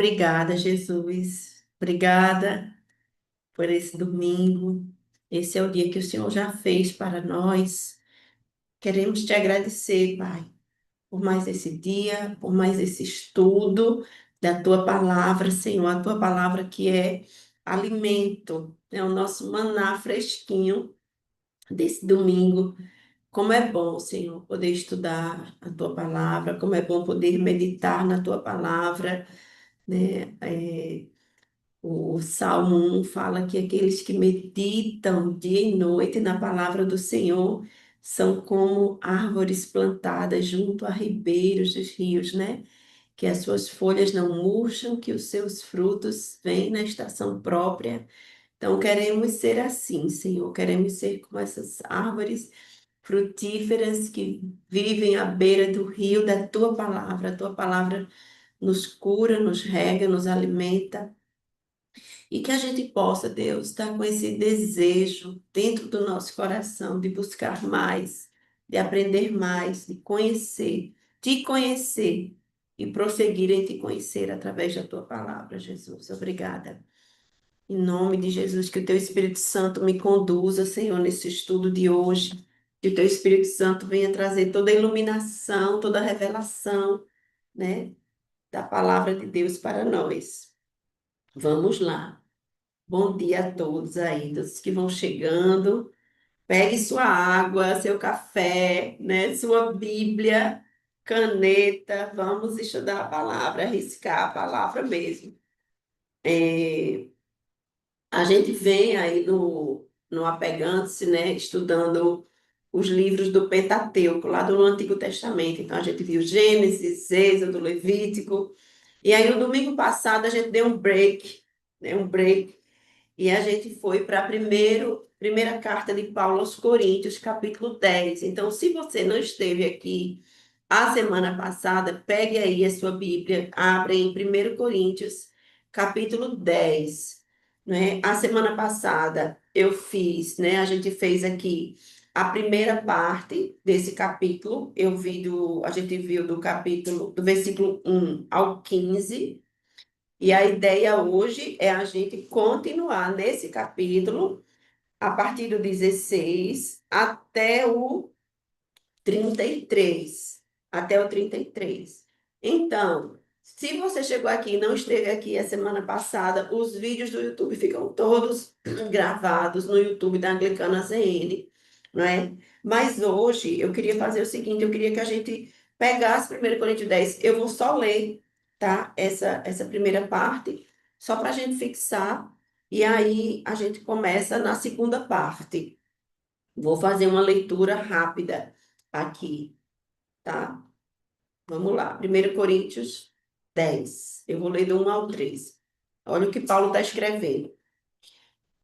Obrigada, Jesus. Obrigada por esse domingo. Esse é o dia que o Senhor já fez para nós. Queremos te agradecer, Pai, por mais esse dia, por mais esse estudo da tua palavra, Senhor. A tua palavra que é alimento, é o nosso maná fresquinho desse domingo. Como é bom, Senhor, poder estudar a tua palavra, como é bom poder meditar na tua palavra, né? O Salmo 1 fala que aqueles que meditam dia e noite na palavra do Senhor são como árvores plantadas junto a ribeiros dos rios, né? Que as suas folhas não murcham, que os seus frutos vêm na estação própria. Então, queremos ser assim, Senhor. Queremos ser como essas árvores frutíferas que vivem à beira do rio da tua palavra. A tua palavra nos cura, nos rega, nos alimenta. E que a gente possa, Deus, estar com esse desejo dentro do nosso coração de buscar mais, de aprender mais, de conhecer, te conhecer e prosseguir em te conhecer através da tua palavra, Jesus. Obrigada. Em nome de Jesus, que o teu Espírito Santo me conduza, Senhor, nesse estudo de hoje. Que o teu Espírito Santo venha trazer toda a iluminação, toda a revelação, né, da palavra de Deus para nós. Vamos lá. Bom dia a todos aí, todos que vão chegando. Pegue sua água, seu café, né? Sua Bíblia, caneta. Vamos estudar a palavra, arriscar a palavra mesmo. A gente vem aí no Apegando-se, né? Estudando os livros do Pentateuco, lá do Antigo Testamento. Então, a gente viu Gênesis, Êxodo, Levítico. E aí, no domingo passado, a gente deu um break, né? Um break. E a gente foi para a primeira carta de Paulo aos Coríntios, capítulo 10. Então, se você não esteve aqui a semana passada, pegue aí a sua Bíblia, abre em 1 Coríntios, capítulo 10. Né? A semana passada eu fiz, né? A gente fez aqui a primeira parte desse capítulo. A gente viu do versículo 1 ao 15. E a ideia hoje é a gente continuar nesse capítulo, a partir do 16 até o 33. Até o 33. Então, se você chegou aqui e não esteve aqui a semana passada, os vídeos do YouTube ficam todos gravados no YouTube da Anglicana CN, não é? Mas hoje eu queria fazer o seguinte, eu queria que a gente pegasse 1 Coríntios 10. Eu vou só ler, tá? Essa primeira parte, só para a gente fixar, e aí a gente começa na segunda parte. Vou fazer uma leitura rápida aqui, tá? Vamos lá. 1 Coríntios 10. Eu vou ler do 1 ao 3. Olha o que Paulo está escrevendo.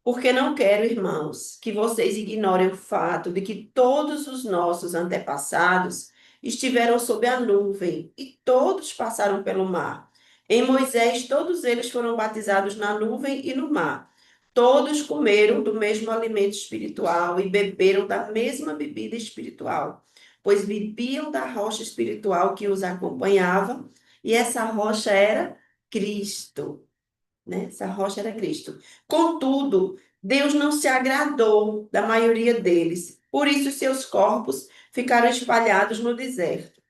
Porque não quero, irmãos, que vocês ignorem o fato de que todos os nossos antepassados estiveram sob a nuvem e todos passaram pelo mar. Em Moisés, todos eles foram batizados na nuvem e no mar. Todos comeram do mesmo alimento espiritual e beberam da mesma bebida espiritual, pois bebiam da rocha espiritual que os acompanhava, e essa rocha era Cristo, né? Essa rocha era Cristo. Contudo, Deus não se agradou da maioria deles, por isso seus corpos ficaram espalhados no deserto.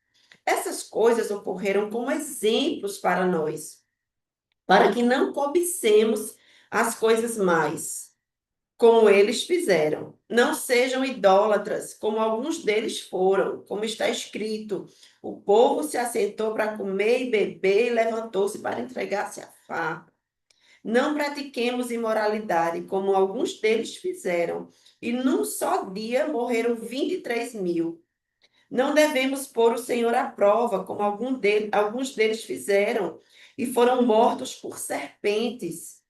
Essas coisas ocorreram como exemplos para nós, para que não cobicemos as coisas mais, como eles fizeram. Não sejam idólatras, como alguns deles foram, como está escrito: o povo se assentou para comer e beber e levantou-se para entregar-se à farra. Não pratiquemos imoralidade, como alguns deles fizeram, e num só dia morreram 23.000. Não devemos pôr o Senhor à prova, como alguns deles fizeram, e foram mortos por serpentes.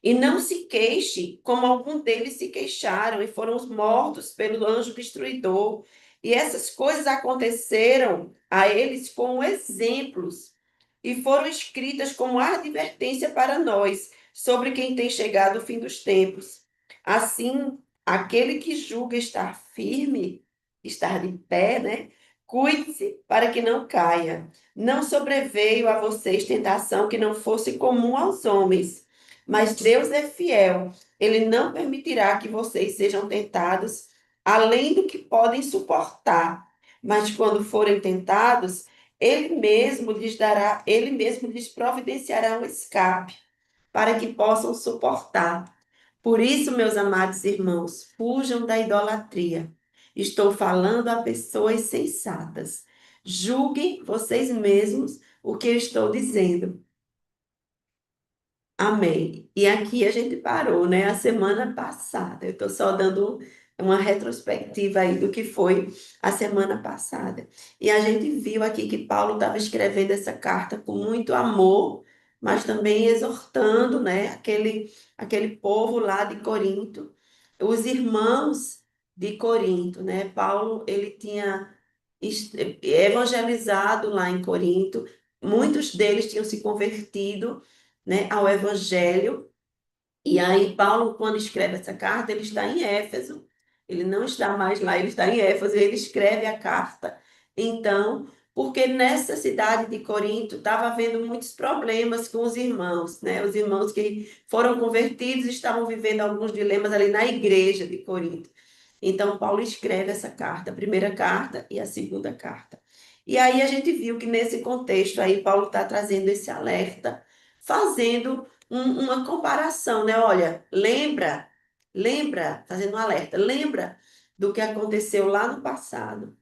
E não se queixe, como alguns deles se queixaram, e foram mortos pelo anjo destruidor. E essas coisas aconteceram a eles como exemplos e foram escritas como advertência para nós, sobre quem tem chegado o fim dos tempos. Assim, aquele que julga estar firme, estar de pé, né? Cuide-se para que não caia. Não sobreveio a vocês tentação que não fosse comum aos homens, mas Deus é fiel. Ele não permitirá que vocês sejam tentados além do que podem suportar. Mas quando forem tentados, ele mesmo lhes providenciará um escape para que possam suportar. Por isso, meus amados irmãos, fujam da idolatria. Estou falando a pessoas sensatas. Julguem vocês mesmos o que eu estou dizendo. Amém. E aqui a gente parou, né? A semana passada. Eu estou só dando uma retrospectiva aí do que foi a semana passada. E a gente viu aqui que Paulo estava escrevendo essa carta com muito amor, mas também exortando, né? Aquele povo lá de Corinto, os irmãos de Corinto, né? Paulo, ele tinha evangelizado lá em Corinto, muitos deles tinham se convertido, né, ao Evangelho. E aí, Paulo, quando escreve essa carta, ele está em Éfeso. Ele não está mais lá, ele está em Éfeso, e ele escreve a carta. Então, porque nessa cidade de Corinto estava havendo muitos problemas com os irmãos, né? Os irmãos que foram convertidos estavam vivendo alguns dilemas ali na igreja de Corinto. Então, Paulo escreve essa carta, a primeira carta e a segunda carta. E aí a gente viu que nesse contexto aí, Paulo está trazendo esse alerta, fazendo uma comparação, né? Olha, lembra, fazendo um alerta, lembra do que aconteceu lá no passado.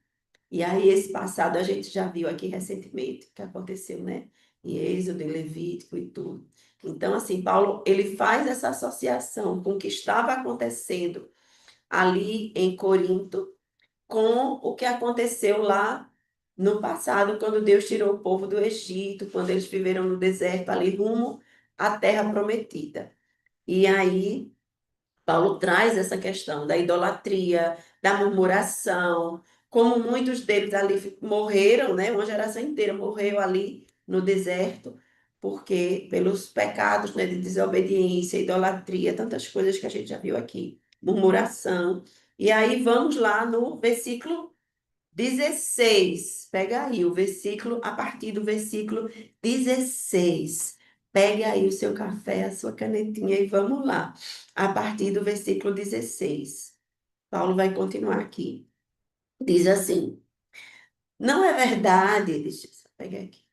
E aí, esse passado a gente já viu aqui recentemente, que aconteceu, né? Em Êxodo, em Levítico e tudo. Então, assim, Paulo, ele faz essa associação com o que estava acontecendo ali em Corinto, com o que aconteceu lá no passado, quando Deus tirou o povo do Egito, quando eles viveram no deserto ali rumo à terra prometida. E aí, Paulo traz essa questão da idolatria, da murmuração, como muitos deles ali morreram, né? Uma geração inteira morreu ali no deserto, porque pelos pecados, né, de desobediência, idolatria, tantas coisas que a gente já viu aqui, murmuração. E aí vamos lá no versículo 16. Pega aí o versículo, a partir do versículo 16. Pegue aí o seu café, a sua canetinha e vamos lá. A partir do versículo 16. Paulo vai continuar aqui. Diz assim: Não é verdade, deixa eu só pegar aqui.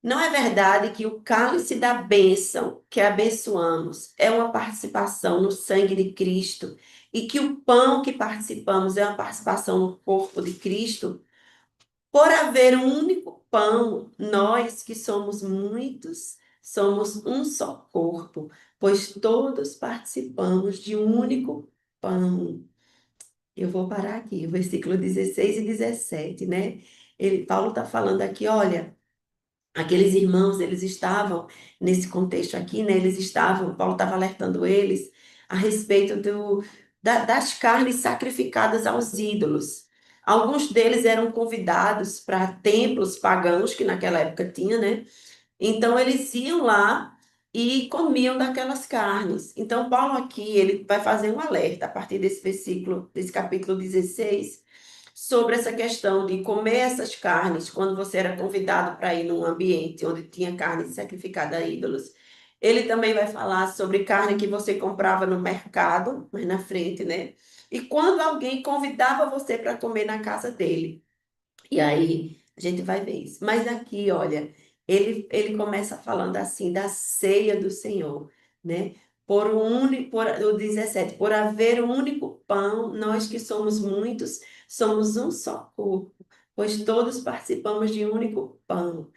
Não é verdade que o cálice da bênção que abençoamos é uma participação no sangue de Cristo e que o pão que participamos é uma participação no corpo de Cristo? Por haver um único pão, nós que somos muitos, somos um só corpo, pois todos participamos de um único pão. Eu vou parar aqui, o versículo 16 e 17, né? Paulo está falando aqui, olha. Aqueles irmãos, eles estavam, nesse contexto aqui, né? Eles estavam, Paulo estava alertando eles a respeito das carnes sacrificadas aos ídolos. Alguns deles eram convidados para templos pagãos, que naquela época tinha, né? Então, eles iam lá e comiam daquelas carnes. Então, Paulo aqui, ele vai fazer um alerta a partir desse versículo, desse capítulo 16, sobre essa questão de comer essas carnes quando você era convidado para ir num ambiente onde tinha carne sacrificada a ídolos. Ele também vai falar sobre carne que você comprava no mercado, mais na frente, né? E quando alguém convidava você para comer na casa dele. E aí a gente vai ver isso. Mas aqui, olha, ele começa falando assim da ceia do Senhor, né? O 17, por haver um único pão, nós que somos muitos, somos um só corpo, pois todos participamos de um único pão.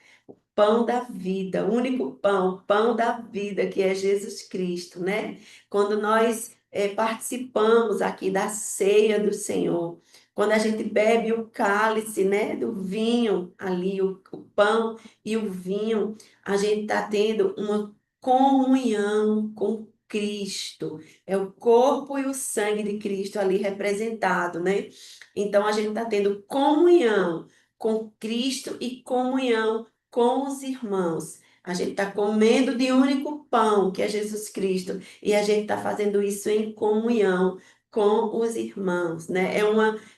Pão da vida, o único pão, pão da vida, que é Jesus Cristo, né? Quando nós participamos aqui da ceia do Senhor, quando a gente bebe o cálice, né, do vinho ali, o pão e o vinho, a gente está tendo uma comunhão com Cristo. É o corpo e o sangue de Cristo ali representado, né? Então a gente está tendo comunhão com Cristo e comunhão com os irmãos. A gente está comendo de um único pão, que é Jesus Cristo, e a gente está fazendo isso em comunhão com os irmãos, né?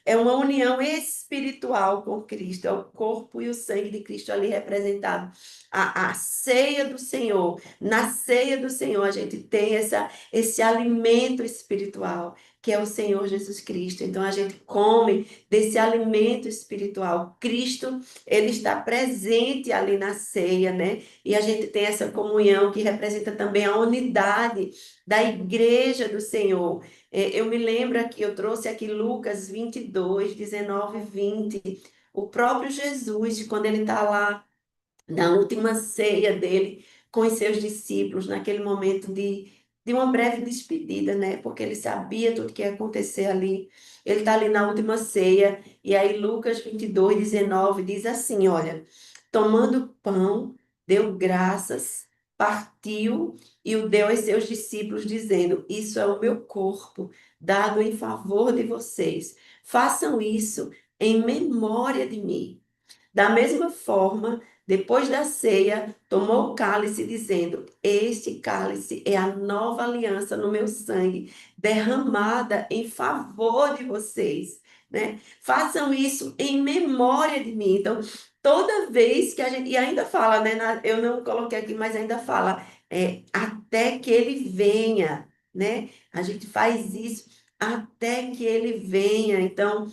É uma união espiritual com Cristo, é o corpo e o sangue de Cristo ali representado. A ceia do Senhor, na ceia do Senhor, a gente tem esse alimento espiritual, que é o Senhor Jesus Cristo. Então, a gente come desse alimento espiritual. Cristo, ele está presente ali na ceia, né? E a gente tem essa comunhão que representa também a unidade da igreja do Senhor. Eu me lembro aqui, eu trouxe aqui Lucas 22, 19 e 20. O próprio Jesus, quando ele está lá na última ceia dele com os seus discípulos, naquele momento de uma breve despedida, né? Porque ele sabia tudo que ia acontecer ali. Ele está ali na última ceia, e aí Lucas 22, 19 diz assim: olha, tomando pão, deu graças, partiu e o deu aos seus discípulos, dizendo: Isso é o meu corpo, dado em favor de vocês. Façam isso em memória de mim. Da mesma forma, depois da ceia, tomou o cálice, dizendo: Este cálice é a nova aliança no meu sangue, derramada em favor de vocês, né? Façam isso em memória de mim. Então, toda vez que a gente. E ainda fala, né? Eu não coloquei aqui, mas ainda fala, até que ele venha, né? A gente faz isso até que ele venha. Então,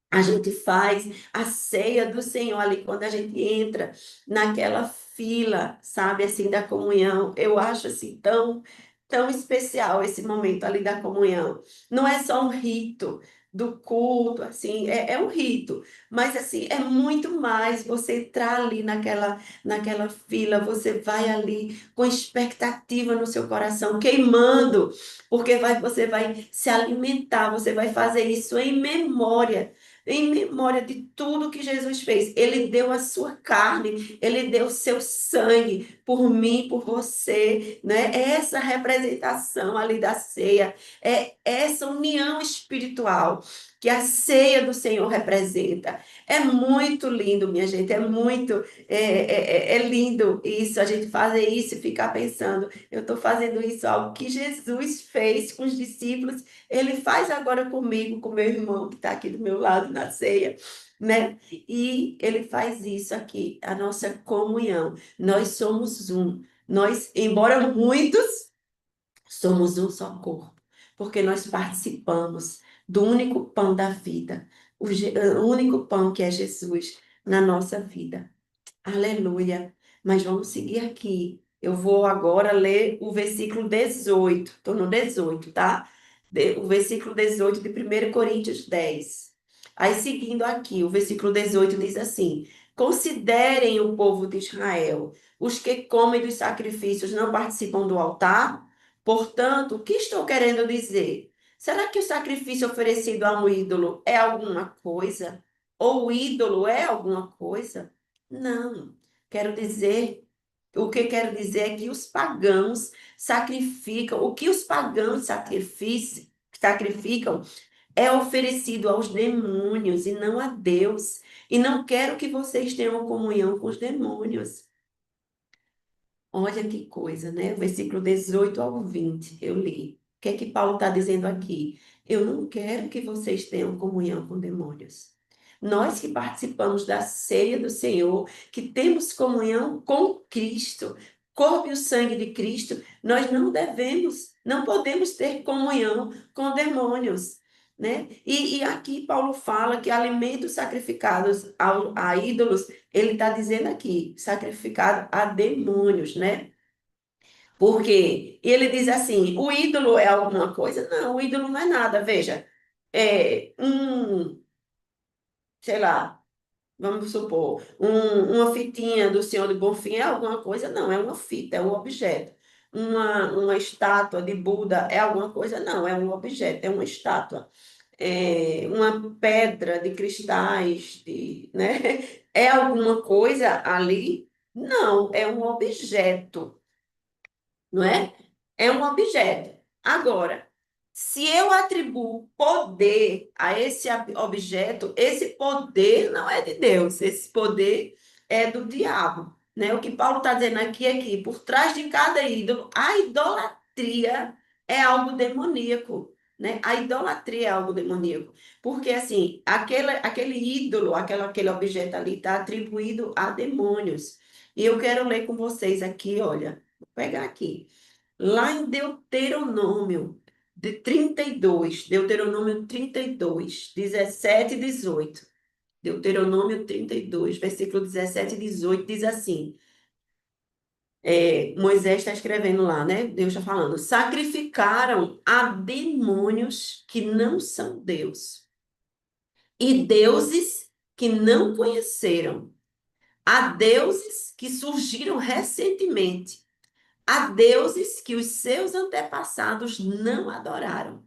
a gente faz a ceia do Senhor ali quando a gente entra naquela fila, sabe, assim, da comunhão. Eu acho assim tão especial esse momento ali da comunhão. Não é só um rito do culto, assim, é um rito, mas assim, é muito mais você entrar ali naquela fila, você vai ali com expectativa no seu coração, queimando, porque você vai se alimentar, você vai fazer isso em memória de tudo que Jesus fez. Ele deu a sua carne, ele deu o seu sangue por mim, por você, né? É essa representação ali da ceia, é essa união espiritual que a ceia do Senhor representa. É muito lindo, minha gente, é lindo isso, a gente fazer isso e ficar pensando, eu estou fazendo isso, algo que Jesus fez com os discípulos, ele faz agora comigo, com meu irmão que está aqui do meu lado na ceia, né? E ele faz isso aqui, a nossa comunhão. Nós somos um. Nós, embora muitos, somos um só corpo, porque nós participamos do único pão da vida, o único pão que é Jesus na nossa vida. Aleluia. Mas vamos seguir aqui. Eu vou agora ler o versículo 18. Estou no 18, tá? O versículo 18 de 1 Coríntios 10. Aí, seguindo aqui, o versículo 18 diz assim: Considerem o povo de Israel. Os que comem dos sacrifícios não participam do altar? Portanto, o que estou querendo dizer? Será que o sacrifício oferecido a um ídolo é alguma coisa? Ou o ídolo é alguma coisa? Não, quero dizer, o que quero dizer é que os pagãos sacrificam, o que os pagãos sacrificam é oferecido aos demônios e não a Deus. E não quero que vocês tenham comunhão com os demônios. Olha que coisa, né? Versículo 18 ao 20, eu li. O que é que Paulo está dizendo aqui? Eu não quero que vocês tenham comunhão com demônios. Nós que participamos da ceia do Senhor, que temos comunhão com Cristo, corpo e o sangue de Cristo, nós não devemos, não podemos ter comunhão com demônios, né? E aqui Paulo fala que alimentos sacrificados a ídolos ele está dizendo aqui, sacrificado a demônios, né? Por quê? E ele diz assim: o ídolo é alguma coisa? Não, o ídolo não é nada. Veja, sei lá, vamos supor, uma fitinha do Senhor do Bonfim é alguma coisa? Não, é uma fita, é um objeto. Uma estátua de Buda é alguma coisa? Não, é um objeto, é uma estátua. Uma pedra de cristais, né? É alguma coisa ali? Não, é um objeto, não é? É um objeto. Agora, se eu atribuo poder a esse objeto, esse poder não é de Deus, esse poder é do diabo, né? O que Paulo está dizendo aqui é que por trás de cada ídolo, a idolatria é algo demoníaco. né? A idolatria é algo demoníaco. Porque, assim, aquele ídolo, aquele objeto ali está atribuído a demônios. E eu quero ler com vocês aqui, olha, vou pegar aqui. Lá em Deuteronômio de 32, Deuteronômio 32, 17 e 18. Deuteronômio 32, versículo 17 e 18, diz assim: Moisés está escrevendo lá, né? Deus está falando: sacrificaram a demônios que não são Deus, e deuses que não conheceram, a deuses que surgiram recentemente, a deuses que os seus antepassados não adoraram.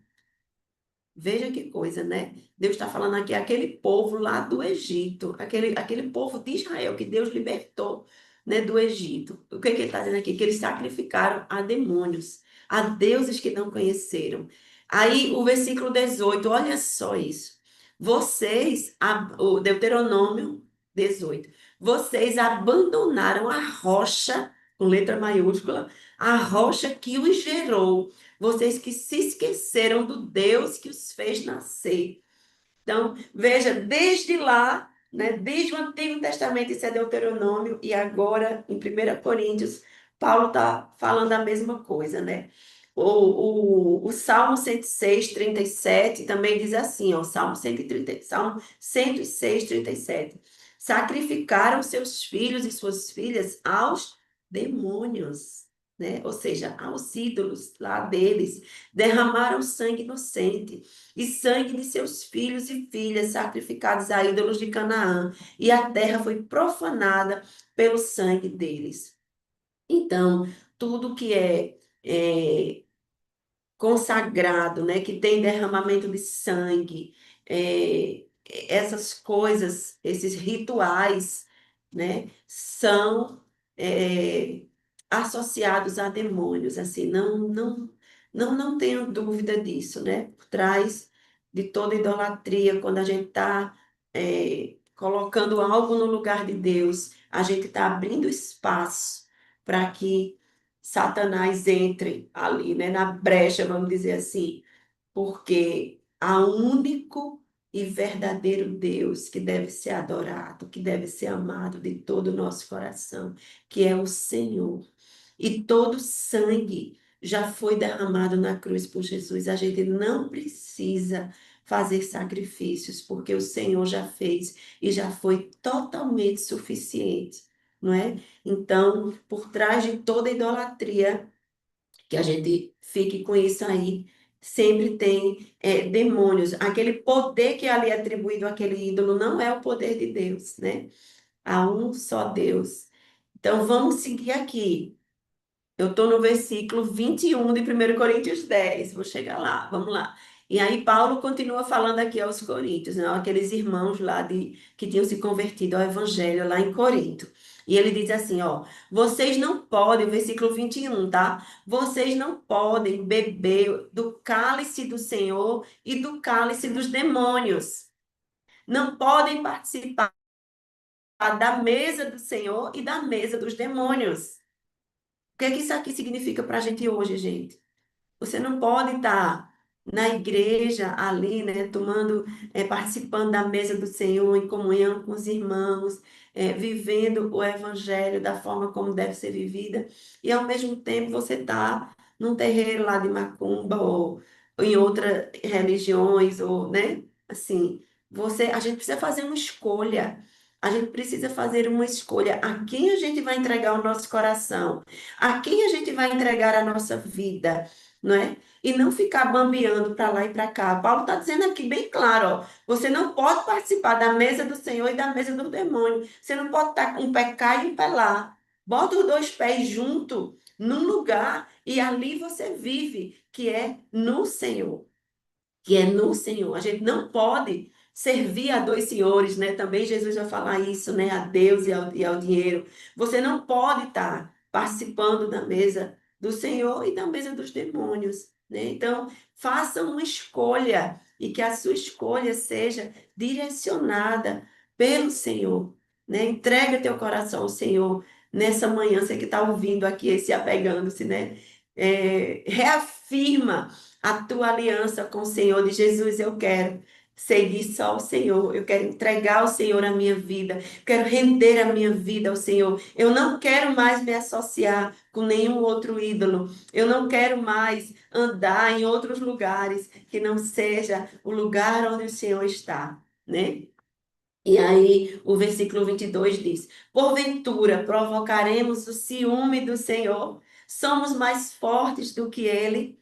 Veja que coisa, né? Deus está falando aqui, aquele povo lá do Egito, aquele povo de Israel que Deus libertou, né, do Egito. O que que ele está dizendo aqui? Que eles sacrificaram a demônios, a deuses que não conheceram. Aí o versículo 18, olha só isso. O Deuteronômio 18. Vocês abandonaram a rocha, com letra maiúscula, a rocha que os gerou, vocês que se esqueceram do Deus que os fez nascer. Então, veja, desde lá, né, desde o Antigo Testamento, isso é Deuteronômio, e agora, em 1 Coríntios, Paulo está falando a mesma coisa, né? O Salmo 106, 37 também diz assim, ó, Salmo 106, 37. Sacrificaram seus filhos e suas filhas aos demônios, né? Ou seja, aos ídolos lá deles, derramaram sangue inocente e sangue de seus filhos e filhas sacrificados a ídolos de Canaã, e a terra foi profanada pelo sangue deles. Então, tudo que é consagrado, né, que tem derramamento de sangue, essas coisas, esses rituais, né, são é, associados a demônios, assim, não tenho dúvida disso, né? Por trás de toda idolatria, quando a gente está colocando algo no lugar de Deus, a gente está abrindo espaço para que Satanás entre ali, né, na brecha, vamos dizer assim, porque há um único e verdadeiro Deus que deve ser adorado, que deve ser amado de todo o nosso coração, que é o Senhor. E todo sangue já foi derramado na cruz por Jesus. A gente não precisa fazer sacrifícios, porque o Senhor já fez e já foi totalmente suficiente, não é? Então, por trás de toda idolatria, que a gente fique com isso aí, sempre tem demônios. Aquele poder que é ali atribuído àquele ídolo não é o poder de Deus, né? Há um só Deus. Então, vamos seguir aqui. Eu estou no versículo 21 de 1 Coríntios 10. Vou chegar lá, vamos lá. E aí Paulo continua falando aqui aos Coríntios, né? Aqueles irmãos lá que tinham se convertido ao evangelho lá em Corinto. E ele diz assim, ó, vocês não podem, versículo 21, tá? Vocês não podem beber do cálice do Senhor e do cálice dos demônios. Não podem participar da mesa do Senhor e da mesa dos demônios. O que é que isso aqui significa para a gente hoje, gente? Você não pode estar na igreja ali, né, participando da mesa do Senhor, em comunhão com os irmãos, vivendo o evangelho da forma como deve ser vivida, e ao mesmo tempo você está num terreiro lá de macumba ou em outras religiões, ou, né, assim, a gente precisa fazer uma escolha. A gente precisa fazer uma escolha a quem a gente vai entregar o nosso coração, a quem a gente vai entregar a nossa vida, não é? E não ficar bambeando para lá e para cá. Paulo está dizendo aqui bem claro, ó, você não pode participar da mesa do Senhor e da mesa do demônio. Você não pode estar com um pé cá e um pé lá. Bota os dois pés junto num lugar e ali você vive, que é no Senhor, que é no Senhor. A gente não pode servir a dois senhores, né? Também Jesus vai falar isso, né? A Deus e ao dinheiro. Você não pode estar participando da mesa do Senhor e da mesa dos demônios, né? Então, faça uma escolha e que a sua escolha seja direcionada pelo Senhor, né? Entrega teu coração ao Senhor nessa manhã, você que está ouvindo aqui, se apegando-se, né? reafirma a tua aliança com o Senhor, de Jesus, eu quero seguir só o Senhor, eu quero entregar ao Senhor a minha vida, quero render a minha vida ao Senhor, eu não quero mais me associar com nenhum outro ídolo, eu não quero mais andar em outros lugares que não seja o lugar onde o Senhor está, né? E aí, o versículo 22 diz: Porventura provocaremos o ciúme do Senhor, somos mais fortes do que ele.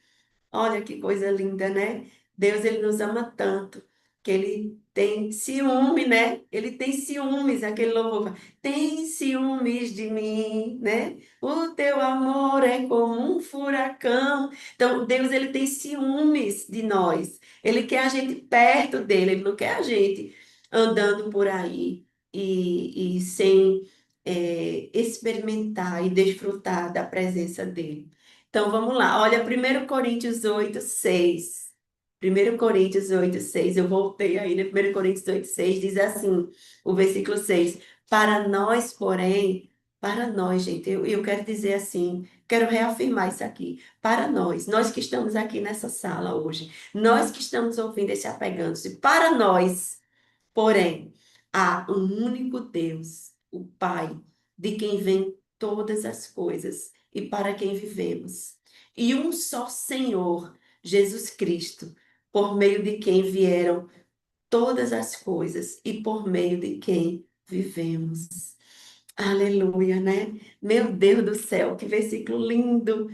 Olha que coisa linda, né? Deus, ele nos ama tanto que ele tem ciúme, né? Ele tem ciúmes, aquele louvor, fala, tem ciúmes de mim, né? O teu amor é como um furacão. Então, Deus, ele tem ciúmes de nós. Ele quer a gente perto dele, ele não quer a gente andando por aí e sem experimentar e desfrutar da presença dele. Então vamos lá. Olha, 1 Coríntios 8, 6. 1 Coríntios 8, 6. Eu voltei aí, né? 1 Coríntios 8, 6 diz assim, o versículo 6. Para nós, porém, para nós, gente, eu quero dizer assim, quero reafirmar isso aqui. Para nós que estamos aqui nessa sala hoje, nós que estamos ouvindo esse apegando-se, para nós. Porém, há um único Deus, o Pai, de quem vêm todas as coisas e para quem vivemos. E um só Senhor, Jesus Cristo, por meio de quem vieram todas as coisas e por meio de quem vivemos. Aleluia, né? Meu Deus do céu, que versículo lindo.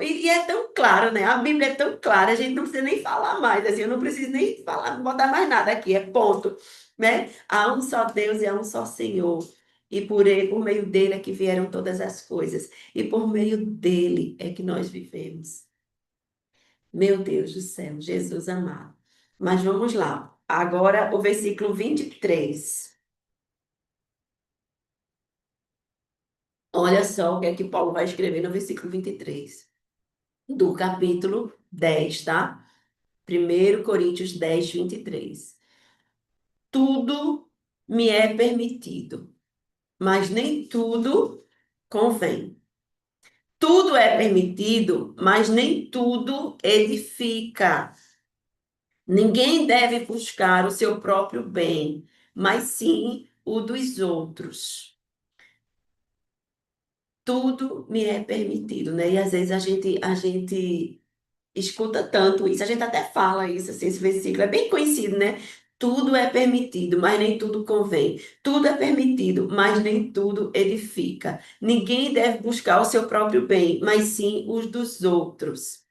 E é tão claro, né? A Bíblia é tão clara, a gente não precisa nem falar mais, assim, eu não preciso nem falar, botar mais nada aqui, é ponto, né? Há um só Deus e há um só Senhor. E por ele, por meio dele é que vieram todas as coisas. E por meio dele é que nós vivemos. Meu Deus do céu, Jesus amado. Mas vamos lá. Agora o versículo 23. Olha só o que é que Paulo vai escrever no versículo 23 do capítulo 10, tá? 1 Coríntios 10, 23. Tudo me é permitido, mas nem tudo convém. Tudo é permitido, mas nem tudo edifica. Ninguém deve buscar o seu próprio bem, mas sim o dos outros. Tudo me é permitido, né? E às vezes a gente escuta tanto isso, a gente até fala isso, assim, esse versículo é bem conhecido, né? Tudo é permitido, mas nem tudo convém. Tudo é permitido, mas nem tudo edifica. Ninguém deve buscar o seu próprio bem, mas sim os dos outros.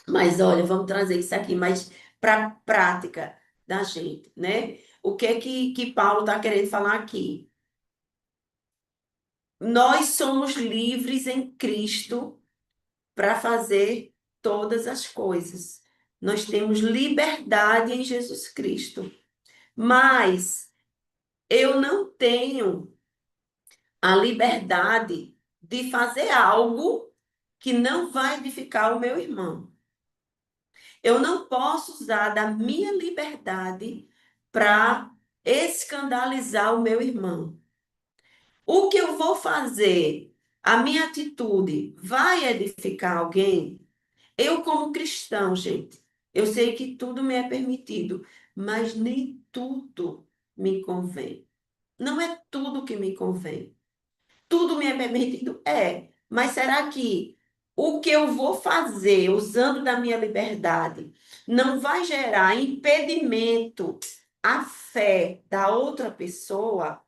Mas olha, vamos trazer isso aqui mais para a prática da gente, né? O que é que Paulo está querendo falar aqui? Nós somos livres em Cristo para fazer todas as coisas. Nós temos liberdade em Jesus Cristo, mas eu não tenho a liberdade de fazer algo que não vai edificar o meu irmão. Eu não posso usar da minha liberdade para escandalizar o meu irmão. O que eu vou fazer, a minha atitude, vai edificar alguém? Eu, como cristão, gente, eu sei que tudo me é permitido, mas nem tudo me convém. Não é tudo que me convém. Tudo me é permitido? É. Mas será que o que eu vou fazer usando da minha liberdade não vai gerar impedimento à fé da outra pessoa?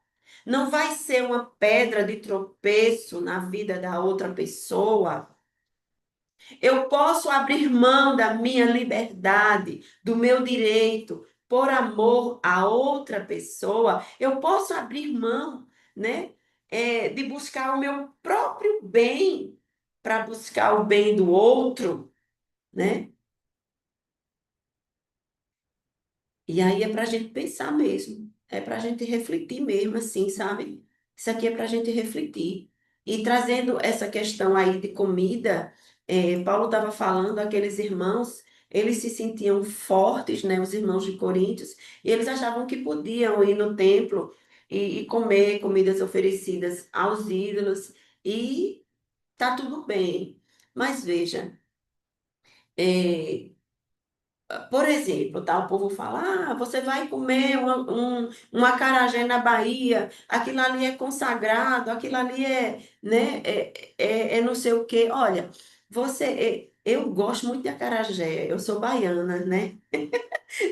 Não vai ser uma pedra de tropeço na vida da outra pessoa? Eu posso abrir mão da minha liberdade, do meu direito, por amor a outra pessoa. Eu posso abrir mão, né, de buscar o meu próprio bem para buscar o bem do outro, né? E aí é para a gente pensar mesmo, é para a gente refletir mesmo, assim, sabe? Isso aqui é para a gente refletir. E trazendo essa questão aí de comida, Paulo estava falando, aqueles irmãos, eles se sentiam fortes, né? Os irmãos de Coríntios, e eles achavam que podiam ir no templo e comer comidas oferecidas aos ídolos, e tá tudo bem. Mas veja, é, por exemplo, tá, o povo fala, ah, você vai comer um acarajé na Bahia, aquilo ali é consagrado, aquilo ali é, né, é não sei o quê. Olha, eu gosto muito de acarajé, eu sou baiana, né?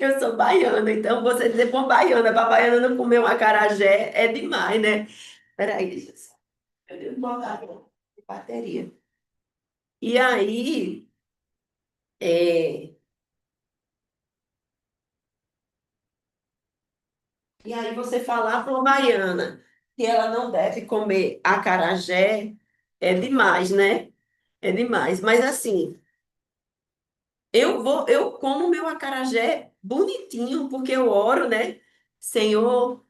Eu sou baiana, então você dizer para uma baiana, para baiana não comer um acarajé é demais, né? Peraí, deixa eu só, eu devo botar aqui, bateria. E aí, é, E aí você falar para uma baiana que ela não deve comer acarajé é demais, né? É demais. Mas assim, eu como meu acarajé bonitinho, porque eu oro, né? Senhor,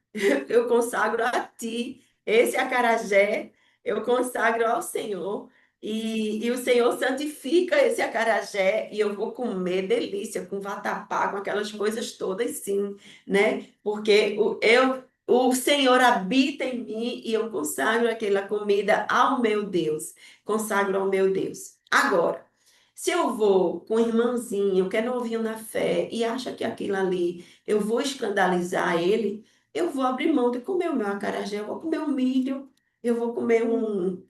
eu consagro a ti esse acarajé, eu consagro ao Senhor. E o Senhor santifica esse acarajé e eu vou comer delícia, com vatapá, com aquelas coisas todas, sim, né? Porque o Senhor habita em mim e eu consagro aquela comida ao meu Deus, consagro ao meu Deus. Agora, se eu vou com o irmãozinho, que é novinho na fé, e acha que aquilo ali eu vou escandalizar ele, eu vou abrir mão de comer o meu acarajé, eu vou comer um milho, eu vou comer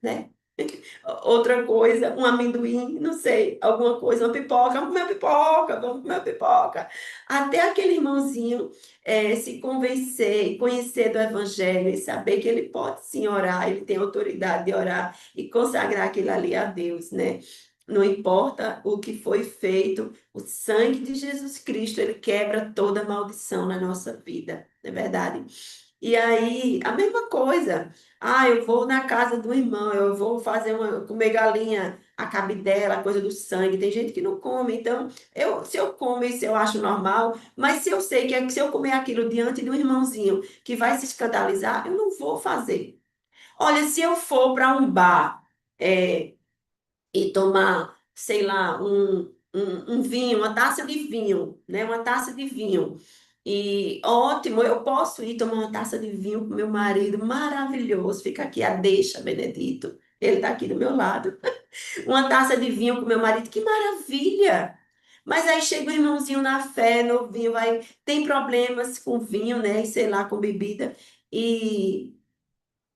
né? Outra coisa, um amendoim, não sei, alguma coisa, uma pipoca, vamos comer uma pipoca, vamos comer uma pipoca. Até aquele irmãozinho se convencer e conhecer do Evangelho e saber que ele pode sim orar, ele tem autoridade de orar e consagrar aquilo ali a Deus, né? Não importa o que foi feito, o sangue de Jesus Cristo, ele quebra toda maldição na nossa vida, não é verdade? E aí, a mesma coisa. Ah, eu vou na casa do irmão, eu vou comer galinha, a cabidela, coisa do sangue. Tem gente que não come, então, se eu como isso, eu acho normal, mas se eu sei que se eu comer aquilo diante de um irmãozinho que vai se escandalizar, eu não vou fazer. Olha, se eu for para um bar, é, e tomar, sei lá, um vinho, uma taça de vinho, né? Uma taça de vinho. E ótimo, eu posso ir tomar uma taça de vinho com meu marido, maravilhoso. Fica aqui a deixa, Benedito. Ele está aqui do meu lado. Uma taça de vinho com meu marido, que maravilha! Mas aí chega o irmãozinho na fé, no vinho, aí tem problemas com vinho, né? E sei lá, com bebida. E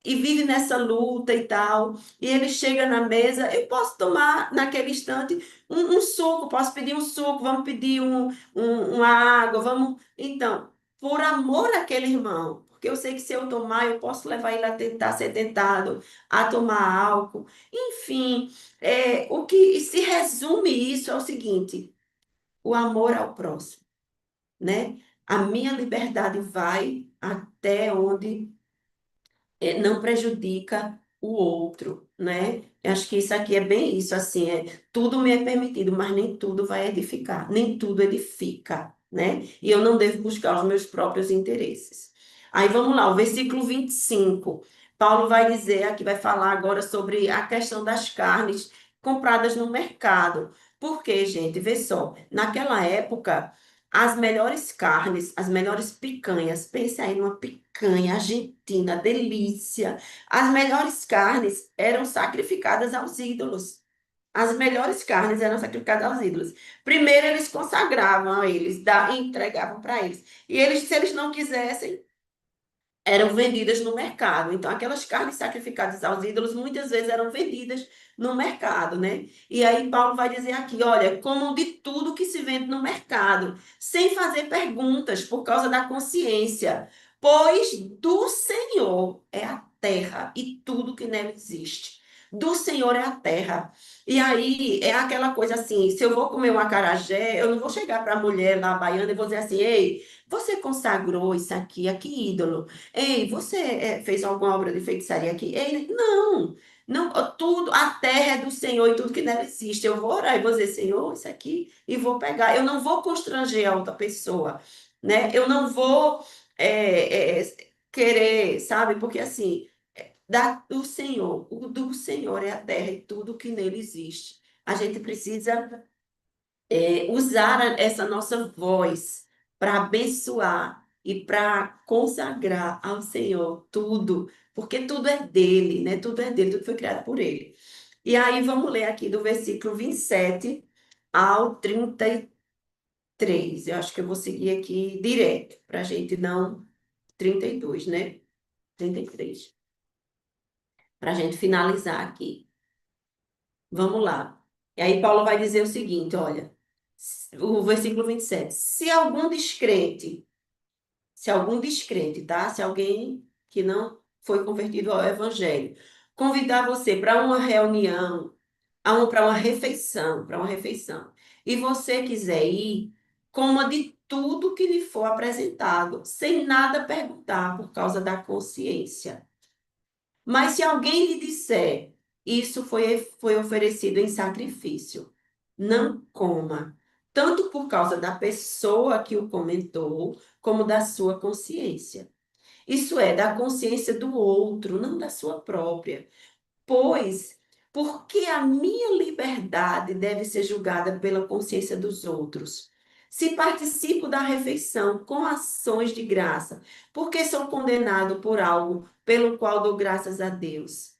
vive nessa luta e tal, e ele chega na mesa, eu posso tomar naquele instante um suco, posso pedir um suco, vamos pedir uma água, vamos. Então, por amor àquele irmão, porque eu sei que se eu tomar, eu posso levar ele a tentar ser tentado, a tomar álcool. Enfim, o que se resume isso é o seguinte: o amor ao próximo, né? A minha liberdade vai até onde não prejudica o outro, né? Eu acho que isso aqui é bem isso, assim, tudo me é permitido, mas nem tudo vai edificar, nem tudo edifica, né? E eu não devo buscar os meus próprios interesses. Aí vamos lá, o versículo 25. Paulo vai dizer, aqui vai falar agora sobre a questão das carnes compradas no mercado. Por quê, gente? Vê só, naquela época, as melhores carnes, as melhores picanhas, pense aí numa picanha argentina, delícia. As melhores carnes eram sacrificadas aos ídolos. As melhores carnes eram sacrificadas aos ídolos. Primeiro eles consagravam a eles, entregavam para eles. E eles, se eles não quisessem, eram vendidas no mercado. Então, aquelas carnes sacrificadas aos ídolos muitas vezes eram vendidas no mercado, né? E aí Paulo vai dizer aqui, olha, comam de tudo que se vende no mercado, sem fazer perguntas por causa da consciência, pois do Senhor é a terra e tudo que nela existe. Do Senhor é a terra. E aí é aquela coisa assim, se eu vou comer um acarajé, eu não vou chegar para a mulher lá baiana e vou dizer assim, ei, você consagrou isso aqui, a que ídolo? Ei, você fez alguma obra de feitiçaria aqui? Ei, não, não, ó, tudo, a terra é do Senhor e tudo que nela existe. Eu vou orar e vou dizer, Senhor, isso aqui, e vou pegar. Eu não vou constranger a outra pessoa, né? Eu não vou querer, sabe? Porque assim, do Senhor, o do Senhor é a terra e tudo que nele existe. A gente precisa usar essa nossa voz para abençoar e para consagrar ao Senhor tudo, porque tudo é dele, né? Tudo é dele, tudo foi criado por ele. E aí vamos ler aqui do versículo 27 ao 33. Eu acho que eu vou seguir aqui direto, para a gente não. 32, né? 33. Para a gente finalizar aqui. Vamos lá. E aí Paulo vai dizer o seguinte, olha, o versículo 27. Se algum descrente, tá? Se alguém que não foi convertido ao evangelho, convidar você para uma reunião, para uma refeição, e você quiser ir, coma de tudo que lhe for apresentado, sem nada perguntar por causa da consciência. Mas se alguém lhe disser, isso foi oferecido em sacrifício, não coma, tanto por causa da pessoa que o comentou, como da sua consciência. Isso é, da consciência do outro, não da sua própria. Pois, porque a minha liberdade deve ser julgada pela consciência dos outros? Se participo da refeição com ações de graça, porque sou condenado por algo pelo qual dou graças a Deus.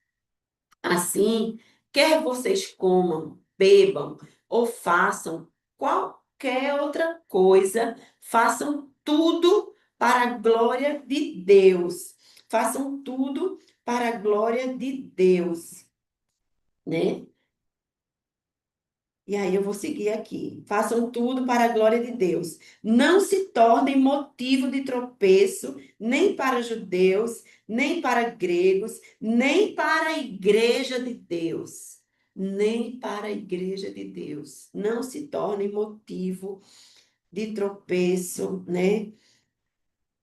Assim, quer vocês comam, bebam ou façam qualquer outra coisa, façam tudo para a glória de Deus. Façam tudo para a glória de Deus, né? E aí eu vou seguir aqui. Façam tudo para a glória de Deus. Não se tornem motivo de tropeço, nem para judeus, nem para gregos, nem para a igreja de Deus. Nem para a igreja de Deus. Não se tornem motivo de tropeço, né?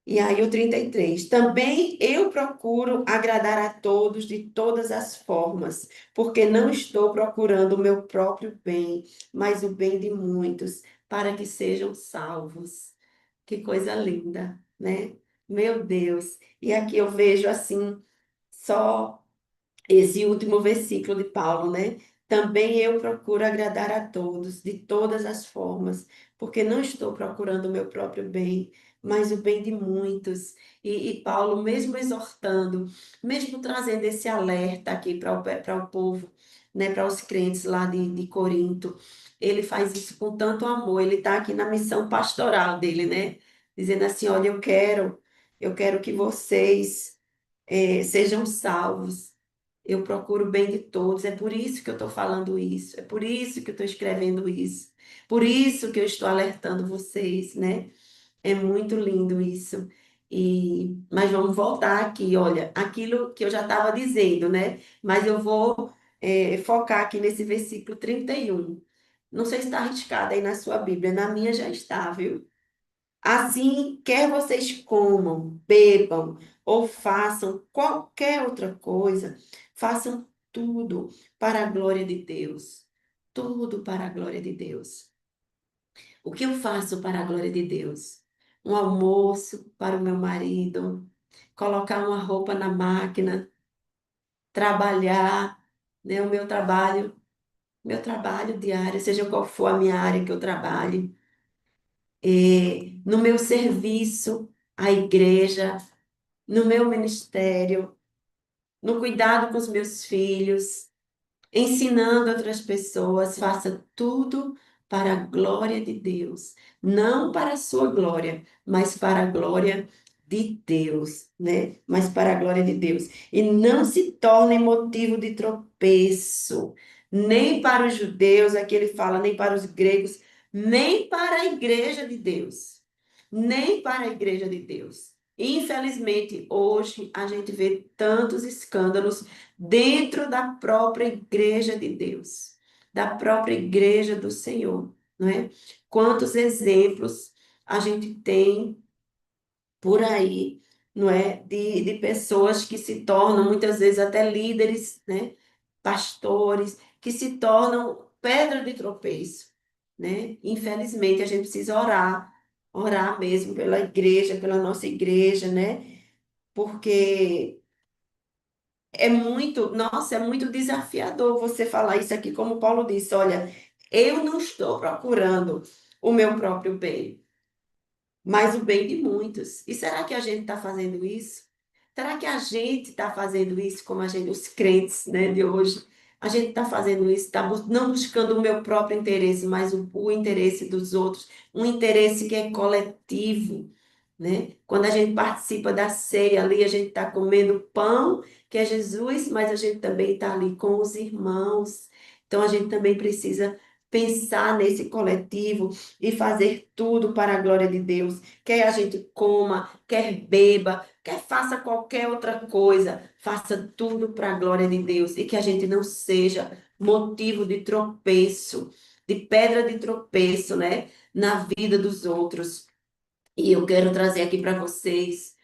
E aí o 33. Também eu procuro agradar a todos de todas as formas, porque não estou procurando o meu próprio bem, mas o bem de muitos, para que sejam salvos. Que coisa linda, né? Meu Deus. E aqui eu vejo assim, só esse último versículo de Paulo, né? Também eu procuro agradar a todos, de todas as formas, porque não estou procurando o meu próprio bem, mas o bem de muitos. E Paulo, mesmo exortando, mesmo trazendo esse alerta aqui para o povo, né, para os crentes lá de Corinto, ele faz isso com tanto amor, ele está aqui na missão pastoral dele, né? Dizendo assim: olha, eu quero que vocês sejam salvos. Eu procuro o bem de todos. É por isso que eu estou falando isso. É por isso que eu estou escrevendo isso. Por isso que eu estou alertando vocês, né? É muito lindo isso. Mas vamos voltar aqui, olha, aquilo que eu já estava dizendo, né? Mas eu vou focar aqui nesse versículo 31. Não sei se está arriscado aí na sua Bíblia, na minha já está, viu? Assim, quer vocês comam, bebam ou façam qualquer outra coisa, façam tudo para a glória de Deus. Tudo para a glória de Deus. O que eu faço para a glória de Deus? Um almoço para o meu marido, colocar uma roupa na máquina, trabalhar, né, o meu trabalho diário, seja qual for a minha área que eu trabalhe, no meu serviço à igreja, no meu ministério, no cuidado com os meus filhos, ensinando outras pessoas, faça tudo para a glória de Deus, não para a sua glória, mas para a glória de Deus, né? Mas para a glória de Deus. E não se torne motivo de tropeço, nem para os judeus, aqui ele fala, nem para os gregos, nem para a igreja de Deus, nem para a igreja de Deus. Infelizmente, hoje a gente vê tantos escândalos dentro da própria igreja de Deus, da própria igreja do Senhor, não é? Quantos exemplos a gente tem por aí, não é? De pessoas que se tornam muitas vezes até líderes, né? Pastores, que se tornam pedra de tropeço, né? Infelizmente, a gente precisa orar mesmo pela igreja, pela nossa igreja, né? Porque nossa, é muito desafiador você falar isso aqui, como Paulo disse, olha, eu não estou procurando o meu próprio bem, mas o bem de muitos. E será que a gente está fazendo isso? Será que a gente está fazendo isso como a gente, os crentes, né, de hoje? A gente está fazendo isso, está não buscando o meu próprio interesse, mas o interesse dos outros, um interesse que é coletivo, né? Quando a gente participa da ceia ali, a gente está comendo pão, que é Jesus, mas a gente também está ali com os irmãos. Então a gente também precisa pensar nesse coletivo e fazer tudo para a glória de Deus. Quer a gente coma, quer beba, quer faça qualquer outra coisa, faça tudo para a glória de Deus e que a gente não seja motivo de tropeço, de pedra de tropeço, né, na vida dos outros. E eu quero trazer aqui para vocês,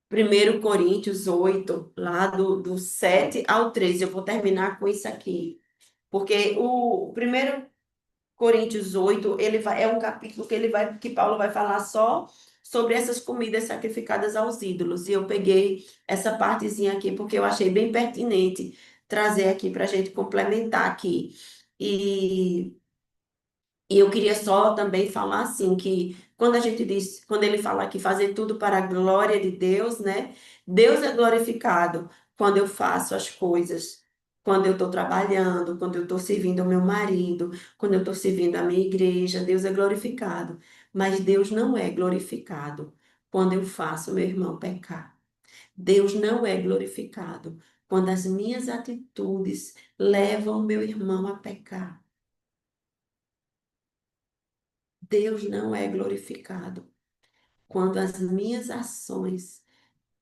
1 Coríntios 8 lá do 7 ao 13. Eu vou terminar com isso aqui. Porque o 1 Coríntios 8 ele vai, é um capítulo que Paulo vai falar só sobre essas comidas sacrificadas aos ídolos. E eu peguei essa partezinha aqui porque eu achei bem pertinente trazer aqui para a gente complementar aqui. E E eu queria só também falar assim que quando a gente diz, quando ele fala que fazer tudo para a glória de Deus, né? Deus é glorificado quando eu faço as coisas, quando eu estou trabalhando, quando eu estou servindo ao meu marido, quando eu estou servindo a minha igreja, Deus é glorificado. Mas Deus não é glorificado quando eu faço meu irmão pecar. Deus não é glorificado quando as minhas atitudes levam o meu irmão a pecar. Deus não é glorificado quando as minhas ações,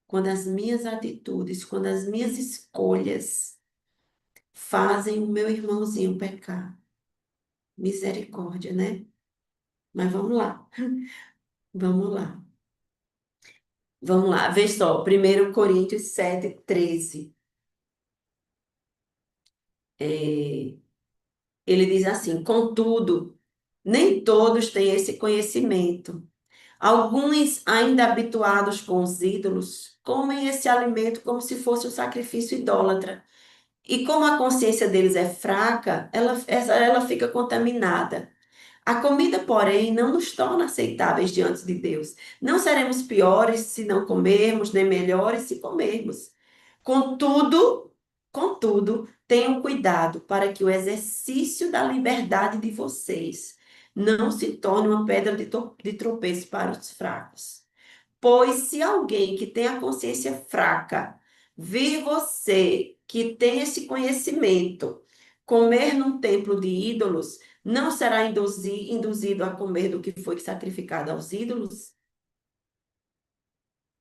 quando as minhas atitudes, quando as minhas escolhas fazem o meu irmãozinho pecar. Misericórdia, né? Mas vamos lá, vamos lá, vamos lá. Vê só, 1 Coríntios 7, 13. É, ele diz assim: contudo, nem todos têm esse conhecimento. Alguns, ainda habituados com os ídolos, comem esse alimento como se fosse um sacrifício idólatra. E como a consciência deles é fraca, ela fica contaminada. A comida, porém, não nos torna aceitáveis diante de Deus. Não seremos piores se não comermos, nem melhores se comermos. Contudo, contudo, tenham cuidado para que o exercício da liberdade de vocês não se torne uma pedra de tropeço para os fracos. Pois se alguém que tem a consciência fraca vir você que tem esse conhecimento comer num templo de ídolos, não será induzido a comer do que foi sacrificado aos ídolos?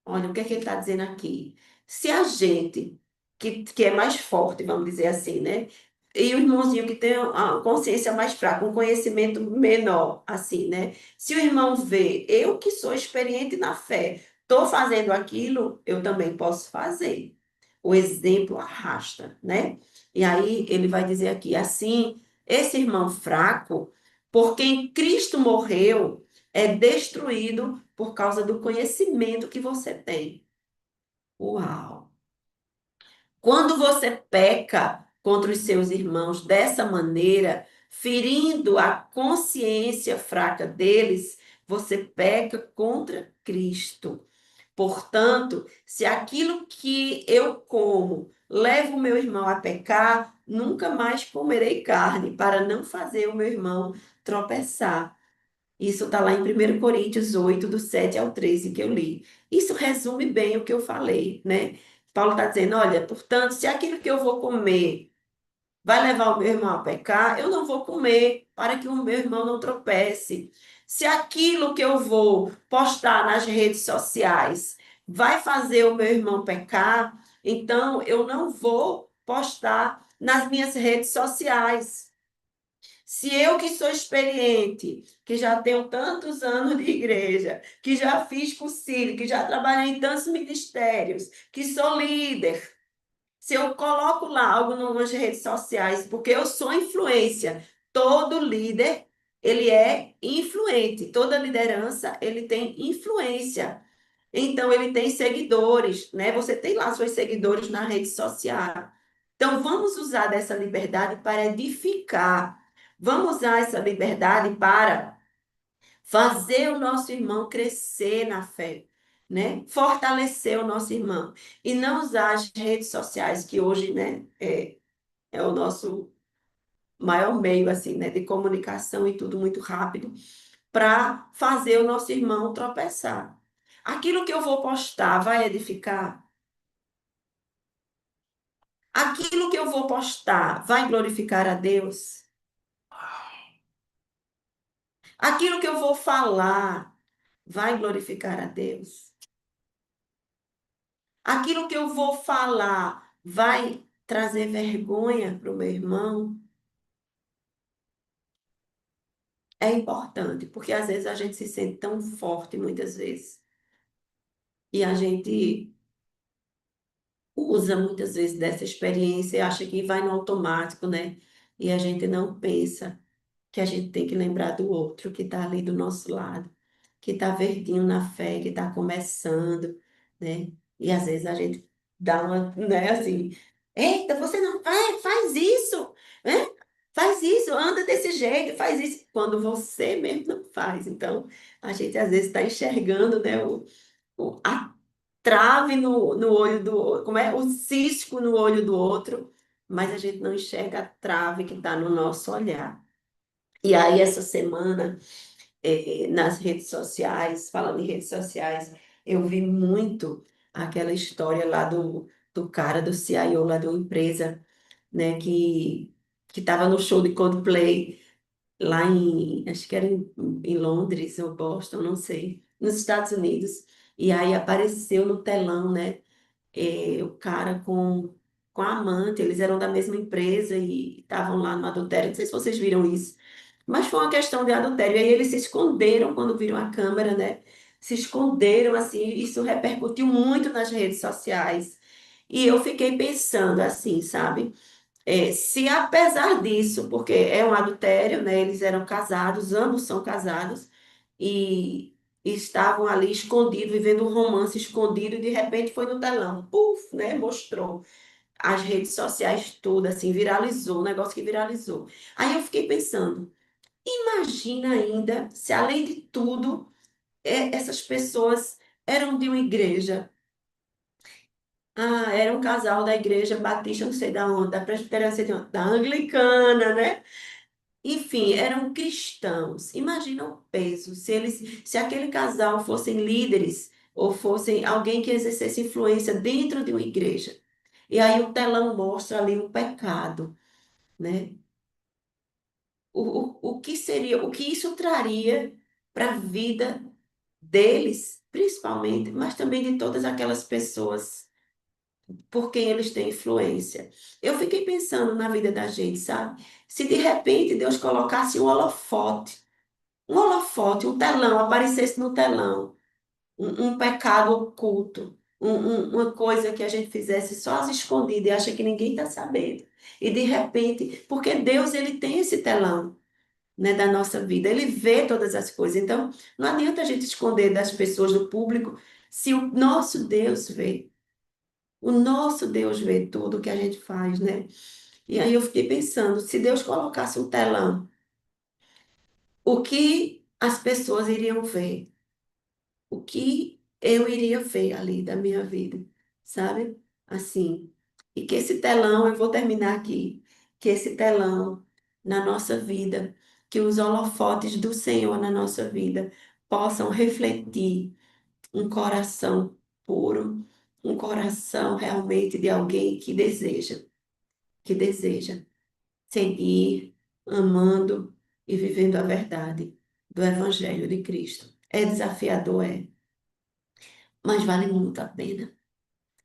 Olha, o que é que ele está dizendo aqui? Se a gente, que é mais forte, vamos dizer assim, né? E o irmãozinho que tem a consciência mais fraca, um conhecimento menor, assim, né? Se o irmão vê, eu que sou experiente na fé, estou fazendo aquilo, eu também posso fazer. O exemplo arrasta, né? E aí ele vai dizer aqui, assim, esse irmão fraco, por quem Cristo morreu, é destruído por causa do conhecimento que você tem. Uau! Quando você peca contra os seus irmãos dessa maneira, ferindo a consciência fraca deles, você peca contra Cristo. Portanto, se aquilo que eu como leva o meu irmão a pecar, nunca mais comerei carne, para não fazer o meu irmão tropeçar. Isso está lá em 1 Coríntios 8 do 7 ao 13 que eu li. Isso resume bem o que eu falei, né? Paulo está dizendo: olha, portanto, se aquilo que eu vou comer vai levar o meu irmão a pecar, eu não vou comer para que o meu irmão não tropece. Se aquilo que eu vou postar nas redes sociais vai fazer o meu irmão pecar, então eu não vou postar nas minhas redes sociais. Se eu que sou experiente, que já tenho tantos anos de igreja, que já fiz cursilho, que já trabalhei em tantos ministérios, que sou líder, se eu coloco lá algo nas redes sociais, porque eu sou influência, todo líder, ele é influente, toda liderança, ele tem influência. Então, ele tem seguidores, né? Você tem lá seus seguidores na rede social. Então, vamos usar dessa liberdade para edificar. Vamos usar essa liberdade para fazer o nosso irmão crescer na fé. né? Fortalecer o nosso irmão. E não usar as redes sociais, que hoje, né, é o nosso maior meio, assim, né, de comunicação e tudo muito rápido, para fazer o nosso irmão tropeçar. Aquilo que eu vou postar vai edificar? Aquilo que eu vou postar vai glorificar a Deus? Aquilo que eu vou falar vai glorificar a Deus? Aquilo que eu vou falar vai trazer vergonha para o meu irmão? É importante, porque às vezes a gente se sente tão forte, muitas vezes, e a gente usa muitas vezes dessa experiência e acha que vai no automático, né? E a gente não pensa que a gente tem que lembrar do outro que está ali do nosso lado, que está verdinho na fé, que está começando, né? E às vezes a gente dá uma, né, assim, eita, você não faz isso, né? Faz isso, anda desse jeito, faz isso, quando você mesmo não faz. Então, a gente às vezes está enxergando, né, a trave no olho do outro, como é? O cisco no olho do outro, mas a gente não enxerga a trave que está no nosso olhar. E aí, essa semana, nas redes sociais, falando em redes sociais, eu vi muito aquela história lá do cara, do CIO lá de uma empresa, né, que estava no show de Coldplay, lá acho que era em Londres ou Boston, não sei, nos Estados Unidos. E aí apareceu no telão, né, o cara com a amante, eles eram da mesma empresa e estavam lá no adultério. Não sei se vocês viram isso, mas foi uma questão de adultério. E aí eles se esconderam quando viram a câmera, né? Se esconderam assim, isso repercutiu muito nas redes sociais. E eu fiquei pensando assim, sabe? Se apesar disso, porque é um adultério, né? Eles eram casados, ambos são casados, e estavam ali escondidos, vivendo um romance escondido, e de repente foi no telão, puf, né? Mostrou as redes sociais todas, assim, viralizou, um negócio que viralizou. Aí eu fiquei pensando, imagina ainda se além de tudo, essas pessoas eram de uma igreja. Ah, era um casal da igreja batista, não sei da onde, da presbiteriana, da anglicana, né? Enfim, eram cristãos. Imagina o peso se aquele casal fossem líderes ou fossem alguém que exercesse influência dentro de uma igreja. E aí o telão mostra ali o pecado, né? O que seria, o que isso traria para a vida deles, principalmente, mas também de todas aquelas pessoas por quem eles têm influência. Eu fiquei pensando na vida da gente, sabe? Se de repente Deus colocasse um holofote, um telão, aparecesse no telão, um pecado oculto, uma coisa que a gente fizesse só às escondidas e acha que ninguém está sabendo. E de repente, porque Deus ele tem esse telão, né, da nossa vida, ele vê todas as coisas. Então, não adianta a gente esconder das pessoas do público se o nosso Deus vê. O nosso Deus vê tudo o que a gente faz, né? E aí eu fiquei pensando, se Deus colocasse um telão, o que as pessoas iriam ver? O que eu iria ver ali da minha vida, sabe? Assim. E que esse telão, eu vou terminar aqui, que esse telão na nossa vida, que os holofotes do Senhor na nossa vida possam refletir um coração puro, um coração realmente de alguém que deseja seguir, amando e vivendo a verdade do Evangelho de Cristo. É desafiador, é, mas vale muito a pena.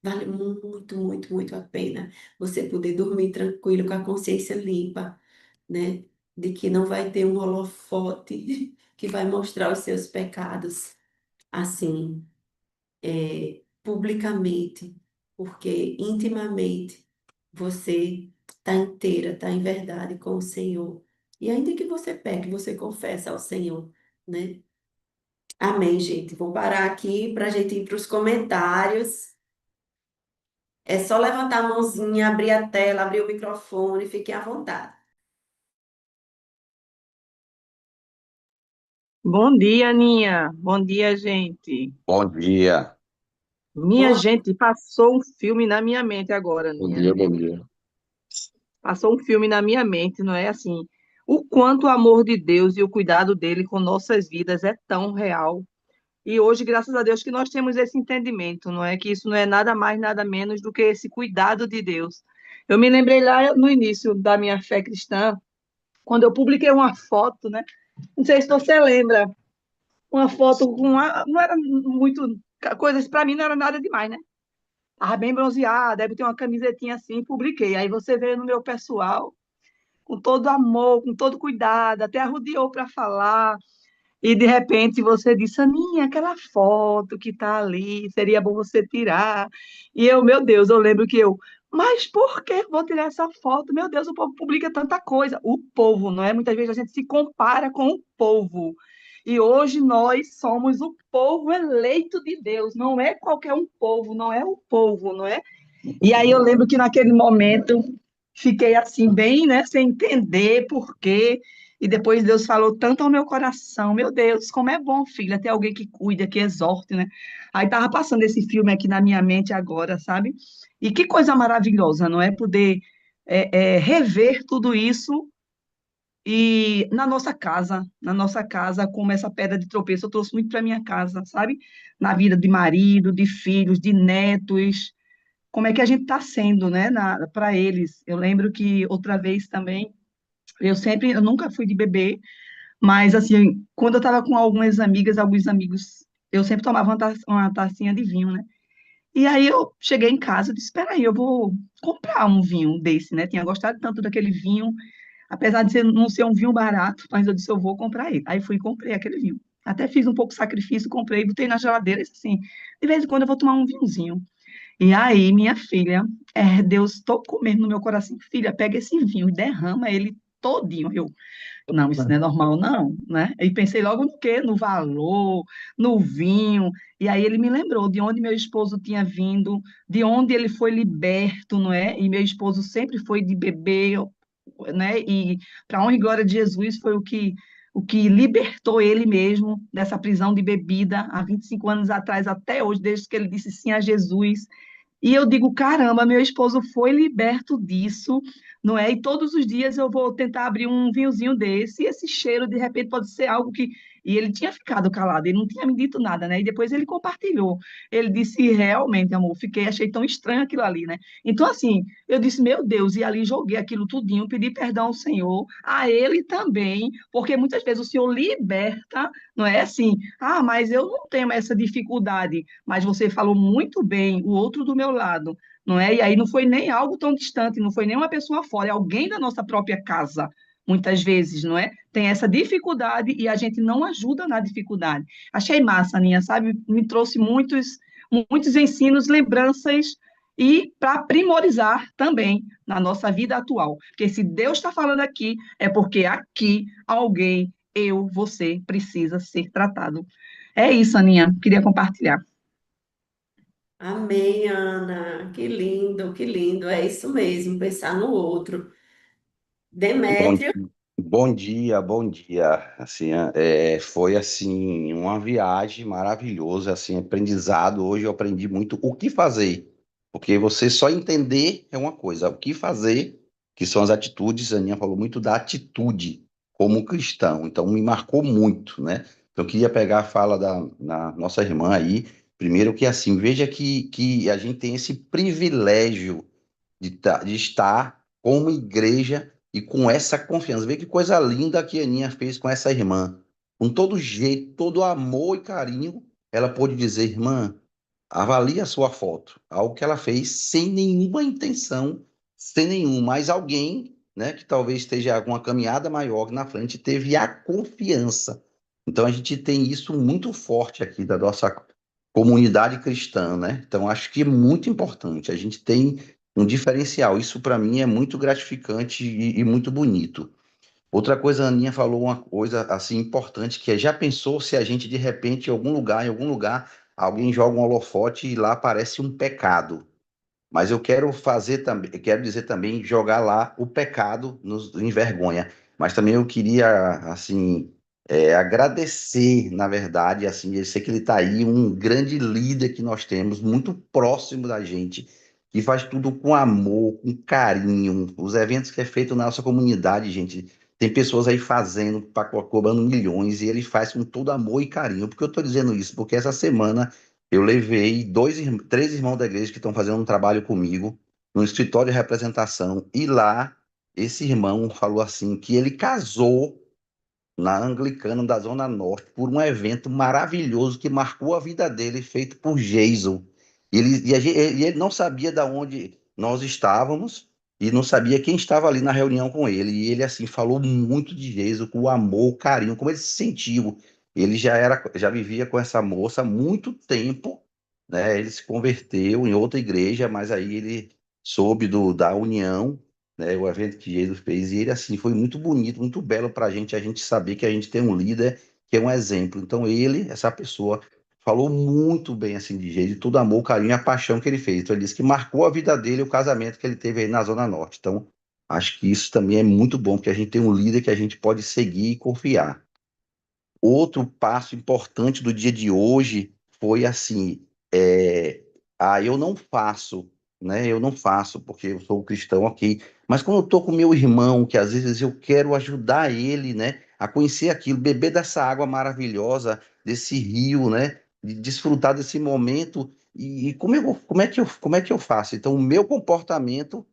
Vale muito, muito, muito a pena você poder dormir tranquilo, com a consciência limpa, né? De que não vai ter um holofote que vai mostrar os seus pecados assim, publicamente, porque intimamente você está inteira, está em verdade com o Senhor. E ainda que você peque, você confessa ao Senhor, né? Amém, gente. Vou parar aqui para a gente ir para os comentários. É só levantar a mãozinha, abrir a tela, abrir o microfone, fiquem à vontade. Bom dia, Aninha. Bom dia, gente. Bom dia. Minha Bom, gente, passou um filme na minha mente agora, Bom Aninha. dia, bom dia. Passou um filme na minha mente, não é assim? O quanto o amor de Deus e o cuidado dele com nossas vidas é tão real. E hoje, graças a Deus, que nós temos esse entendimento, não é? Que isso não é nada mais, nada menos do que esse cuidado de Deus. Eu me lembrei lá no início da minha fé cristã, quando eu publiquei uma foto, né? Não sei se você lembra, uma foto com não era muito coisas para mim não era nada demais, né? Tava bem bronzeada, aí botei uma camisetinha assim, publiquei. Aí você veio no meu pessoal com todo amor, com todo cuidado, até arrodeou para falar. E de repente você disse, Aninha, aquela foto que tá ali, seria bom você tirar. E eu, meu Deus, eu lembro que mas por que vou tirar essa foto? Meu Deus, o povo publica tanta coisa. O povo, não é? Muitas vezes a gente se compara com o povo. E hoje nós somos o povo eleito de Deus, não é qualquer um povo, não é o povo, não é? E aí eu lembro que naquele momento fiquei assim, bem, né, sem entender por quê. E depois Deus falou tanto ao meu coração, meu Deus, como é bom, filha, ter alguém que cuida, que exorte, né? Aí tava passando esse filme aqui na minha mente agora, sabe? E que coisa maravilhosa, não é? Poder rever tudo isso e na nossa casa, como essa pedra de tropeço, eu trouxe muito para minha casa, sabe? Na vida de marido, de filhos, de netos, como é que a gente está sendo, né, para eles. Eu lembro que outra vez também, eu nunca fui de beber, mas assim, quando eu estava com algumas amigas, alguns amigos, eu sempre tomava uma tacinha de vinho, né? E aí eu cheguei em casa e disse, espera aí, eu vou comprar um vinho desse, né? Tinha gostado tanto daquele vinho, apesar de não ser um vinho barato, mas eu disse, eu vou comprar ele. Aí fui e comprei aquele vinho. Até fiz um pouco de sacrifício, comprei, botei na geladeira e disse assim, de vez em quando eu vou tomar um vinhozinho. E aí, minha filha, Deus tocou mesmo no meu coração, filha, pega esse vinho e derrama ele todinho. Não, isso não é normal, não, né? E pensei logo no quê? No valor, no vinho. E aí ele me lembrou de onde meu esposo tinha vindo, de onde ele foi liberto, não é? E meu esposo sempre foi de beber, né? E para a honra e glória de Jesus foi o que libertou ele mesmo dessa prisão de bebida há 25 anos atrás, até hoje, desde que ele disse sim a Jesus. E eu digo, caramba, meu esposo foi liberto disso, não é? E todos os dias eu vou tentar abrir um vinhozinho desse, e esse cheiro, de repente, pode ser algo que. E ele tinha ficado calado, ele não tinha me dito nada, né? E depois ele compartilhou. Ele disse, realmente, amor, achei tão estranho aquilo ali, né? Então, assim, eu disse, meu Deus, e ali joguei aquilo tudinho, pedi perdão ao Senhor, a ele também, porque muitas vezes o Senhor liberta, não é assim, mas eu não tenho essa dificuldade, mas você falou muito bem, o outro do meu lado, não é? E aí não foi nem algo tão distante, não foi nem uma pessoa fora, é alguém da nossa própria casa, muitas vezes, não é? Tem essa dificuldade e a gente não ajuda na dificuldade. Achei massa, Aninha, sabe? Me trouxe muitos ensinos, lembranças e para aprimorizar também na nossa vida atual. Porque se Deus está falando aqui, é porque aqui alguém, eu, você, precisa ser tratado. É isso, Aninha. Queria compartilhar. amém, Ana. Que lindo, que lindo. É isso mesmo, pensar no outro. Bom, Demétrio, bom dia, bom dia. Assim, foi assim uma viagem maravilhosa, assim, aprendizado. Hoje eu aprendi muito o que fazer, porque você só entender é uma coisa, o que fazer, que são as atitudes. A Aninha falou muito da atitude como cristão, então me marcou muito, né? Então eu queria pegar a fala da nossa irmã aí, primeiro que assim, veja que a gente tem esse privilégio de estar como igreja e com essa confiança. Vê que coisa linda que a Aninha fez com essa irmã. Com todo jeito, todo amor e carinho, ela pôde dizer, irmã, avalie a sua foto. Algo que ela fez sem nenhuma intenção, sem nenhum, mas alguém, né, que talvez esteja com uma caminhada maior na frente, teve a confiança. Então a gente tem isso muito forte aqui da nossa comunidade cristã, né? Então acho que é muito importante. A gente tem um diferencial. Isso para mim é muito gratificante e muito bonito. Outra coisa, a Aninha falou uma coisa assim importante, que é, já pensou se a gente de repente em algum lugar, alguém joga um holofote e lá aparece um pecado. Mas eu quero fazer também, quero dizer também jogar lá o pecado em vergonha. Mas também eu queria assim agradecer, na verdade, assim, eu sei que ele está aí, um grande líder que nós temos, muito próximo da gente, que faz tudo com amor, com carinho. Os eventos que é feito na nossa comunidade, gente, tem pessoas aí fazendo, cobrando milhões, e ele faz com todo amor e carinho. Por que eu estou dizendo isso? Porque essa semana eu levei três irmãos da igreja que estão fazendo um trabalho comigo no escritório de representação, e lá esse irmão falou assim que ele casou na Anglicana da Zona Norte, por um evento maravilhoso que marcou a vida dele, feito por Jason. E ele não sabia de onde nós estávamos e não sabia quem estava ali na reunião com ele. E ele, assim, falou muito de Jason, com o amor, o carinho, como ele se sentiu. Ele já vivia com essa moça há muito tempo, né? Ele se converteu em outra igreja, mas aí ele soube da união, né, o evento que Jesus fez, e ele assim foi muito bonito, muito belo para a gente saber que a gente tem um líder que é um exemplo. Então ele, essa pessoa, falou muito bem assim de Jesus, todo amor, carinho e a paixão que ele fez. Então ele disse que marcou a vida dele o casamento que ele teve aí na Zona Norte. Então acho que isso também é muito bom, porque a gente tem um líder que a gente pode seguir e confiar. Outro passo importante do dia de hoje foi assim, eu não faço, né? Eu não faço porque eu sou cristão, ok. Mas quando eu tô com meu irmão, que às vezes eu quero ajudar ele, né, a conhecer aquilo, beber dessa água maravilhosa, desse rio, né, de desfrutar desse momento, e como é que eu faço? Então, o meu comportamento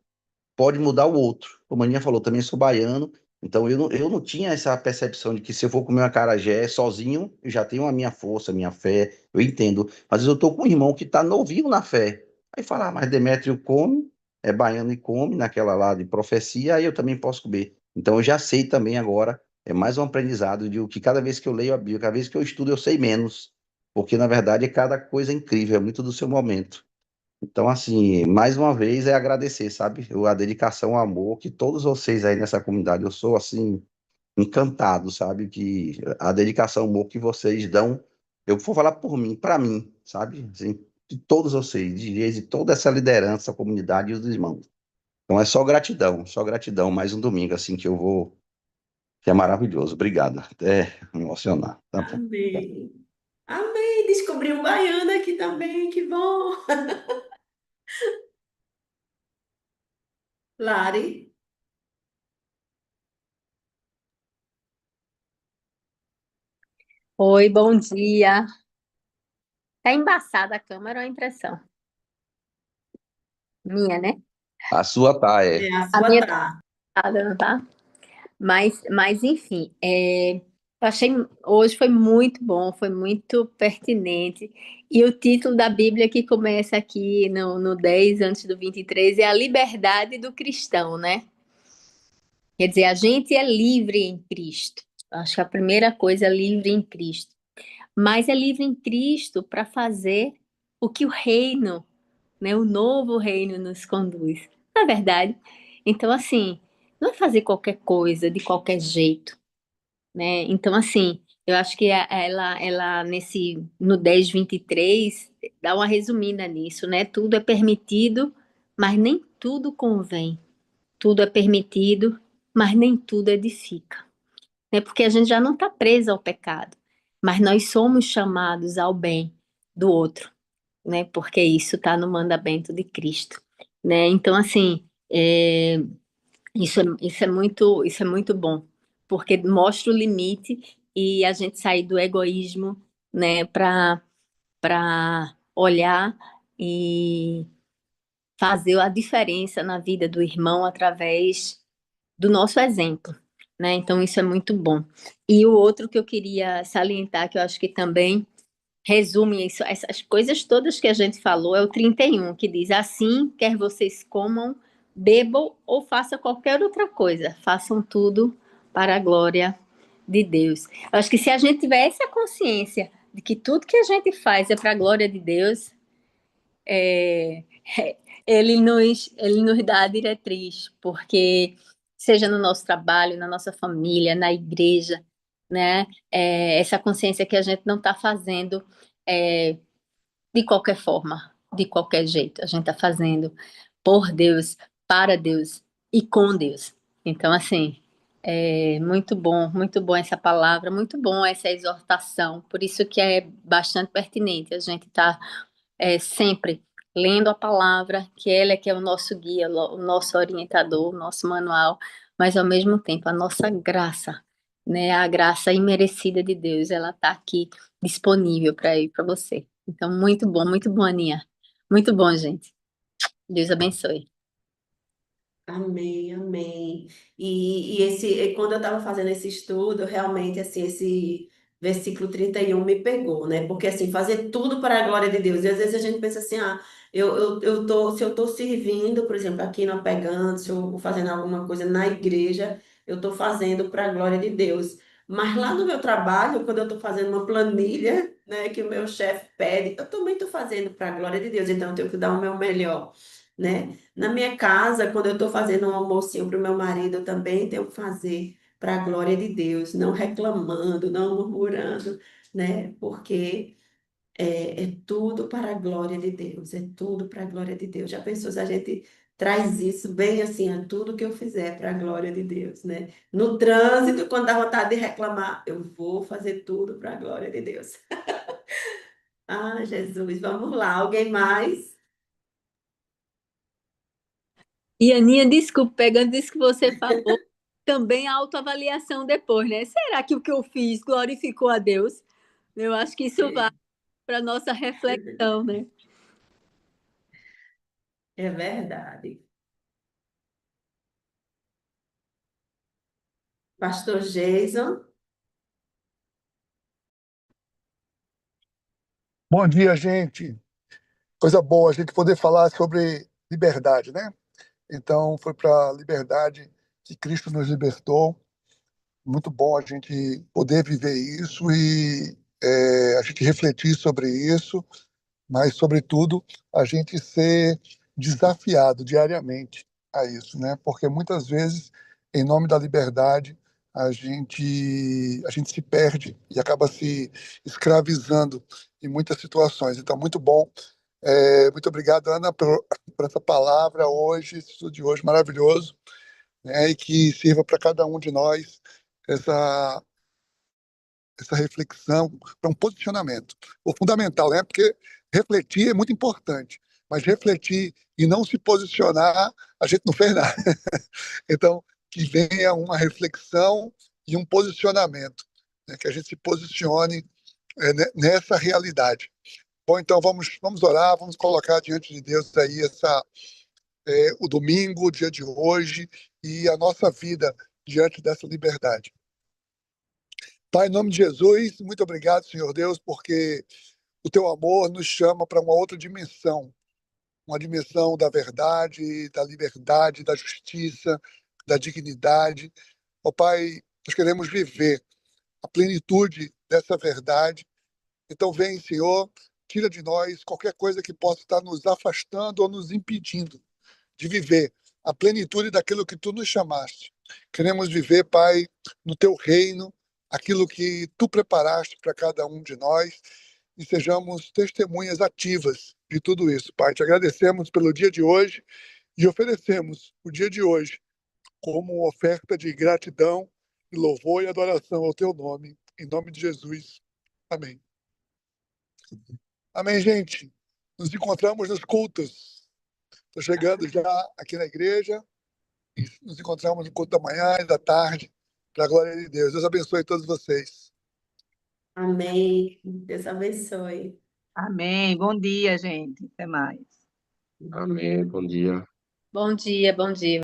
pode mudar o outro. Como a Aninha falou, também sou baiano, então eu não tinha essa percepção de que se eu for comer uma acarajé sozinho, eu já tenho a minha força, a minha fé, eu entendo. Mas eu estou com um irmão que está novinho na fé. Aí fala, mas Demétrio come, é baiano e come, naquela lá de profecia, aí eu também posso comer. Então eu já sei também agora, é mais um aprendizado de o que cada vez que eu leio a Bíblia, cada vez que eu estudo, eu sei menos. Porque, na verdade, é cada coisa incrível, é muito do seu momento. Então, assim, mais uma vez é agradecer, sabe? A dedicação, o amor que todos vocês aí nessa comunidade, eu sou, assim, encantado, sabe? Que a dedicação, o amor que vocês dão, eu vou falar por mim, para mim, sabe? Assim, de todos vocês, de toda essa liderança, a comunidade e os irmãos. Então é só gratidão, mais um domingo, assim, que eu vou, que é maravilhoso. Obrigado. Até me emocionar. Tá bom. Amém. Amém. Descobri um baiano aqui também, que bom. Lari. Oi, bom dia. Tá embaçada a câmera ou a impressão? Minha, né? A sua tá, É, a A sua minha tá tá. embaçada, não tá? Mas enfim, eu achei hoje foi muito bom, foi muito pertinente. E o título da Bíblia que começa aqui no 10 antes do 23 é a liberdade do cristão, né? Quer dizer, a gente é livre em Cristo. Acho que a primeira coisa é livre em Cristo. Mas é livre em Cristo para fazer o que o reino, né, o novo reino nos conduz. Não é verdade? Então, assim, não é fazer qualquer coisa de qualquer jeito, né? Então, assim, eu acho que ela no 10:23 dá uma resumida nisso, né? Tudo é permitido, mas nem tudo convém. Tudo é permitido, mas nem tudo edifica, né? Porque a gente já não está preso ao pecado, mas nós somos chamados ao bem do outro, né? Porque isso está no mandamento de Cristo, né? Então, assim, isso é muito bom, porque mostra o limite e a gente sair do egoísmo, né? Para olhar e fazer a diferença na vida do irmão através do nosso exemplo, né? Então isso é muito bom. E o outro que eu queria salientar, que eu acho que também resume isso, essas coisas todas que a gente falou, é o 31, que diz assim, quer vocês comam, bebam ou façam qualquer outra coisa, façam tudo para a glória de Deus. Eu acho que se a gente tiver essa consciência de que tudo que a gente faz é para a glória de Deus, é, ele nos dá a diretriz, porque seja no nosso trabalho, na nossa família, na igreja, né? Essa consciência que a gente não está fazendo é, de qualquer forma, de qualquer jeito, a gente está fazendo por Deus, para Deus e com Deus. Então, assim, Muito bom essa palavra, muito bom essa exortação. Por isso que é bastante pertinente a gente estar sempre lendo a palavra, que ela é que é o nosso guia, o nosso orientador, o nosso manual, mas ao mesmo tempo a nossa graça, né? A graça imerecida de Deus, ela está aqui disponível para ir para você. Então, muito bom, Aninha. Muito bom, gente. Deus abençoe. Amém, amém. E quando eu estava fazendo esse estudo, realmente, assim, esse versículo 31 me pegou, né? Porque, assim, fazer tudo para a glória de Deus. E às vezes a gente pensa assim, se eu estou servindo, por exemplo, aqui no Apegando, se eu estou fazendo alguma coisa na igreja, eu estou fazendo para a glória de Deus. Mas lá no meu trabalho, quando eu estou fazendo uma planilha, né, que o meu chefe pede, eu também estou fazendo para a glória de Deus, então eu tenho que dar o meu melhor, né? Na minha casa, quando eu estou fazendo um almocinho para o meu marido, eu também tenho que fazer para a glória de Deus, não reclamando, não murmurando, né? Porque é tudo para a glória de Deus, é tudo para a glória de Deus. Já pensou se a gente traz isso bem assim, a tudo que eu fizer para a glória de Deus, né? No trânsito, quando dá vontade de reclamar, eu vou fazer tudo para a glória de Deus. Ah, Jesus, vamos lá, alguém mais? E Aninha, desculpa, pegando isso que você falou, também a autoavaliação depois, né? Será que o que eu fiz glorificou a Deus? Eu acho que isso vai para nossa reflexão, né? É verdade. Pastor Jason. Bom dia, gente. Coisa boa a gente poder falar sobre liberdade, né? Então, foi para a liberdade que Cristo nos libertou. Muito bom a gente poder viver isso e a gente refletir sobre isso, mas, sobretudo, a gente ser desafiado diariamente a isso, né? Porque muitas vezes, em nome da liberdade, a gente se perde e acaba se escravizando em muitas situações. Então, muito bom. Muito obrigado, Ana, por essa palavra hoje, esse estudo de hoje maravilhoso, né? E que sirva para cada um de nós essa essa reflexão para um posicionamento. O fundamental, né? Porque refletir é muito importante, mas refletir e não se posicionar, a gente não fez nada. Então, que venha uma reflexão e um posicionamento, né? Que a gente se posicione nessa realidade. Bom, então vamos orar, vamos colocar diante de Deus aí o domingo, o dia de hoje e a nossa vida diante dessa liberdade. Pai, em nome de Jesus, muito obrigado, Senhor Deus, porque o teu amor nos chama para uma dimensão da verdade, da liberdade, da justiça, da dignidade. Ó Pai, nós queremos viver a plenitude dessa verdade. Então vem, Senhor, tira de nós qualquer coisa que possa estar nos afastando ou nos impedindo de viver a plenitude daquilo que tu nos chamaste. Queremos viver, Pai, no teu reino, aquilo que tu preparaste para cada um de nós e sejamos testemunhas ativas de tudo isso, Pai. Te agradecemos pelo dia de hoje e oferecemos o dia de hoje como oferta de gratidão e louvor e adoração ao teu nome. Em nome de Jesus. Amém. Amém, gente. Nos encontramos nos cultos. Estou chegando já aqui na igreja. Nos encontramos no culto da manhã e da tarde, para a glória de Deus. Deus abençoe todos vocês. Amém. Deus abençoe. Amém. Bom dia, gente. Até mais. Amém, bom dia. Bom dia, bom dia.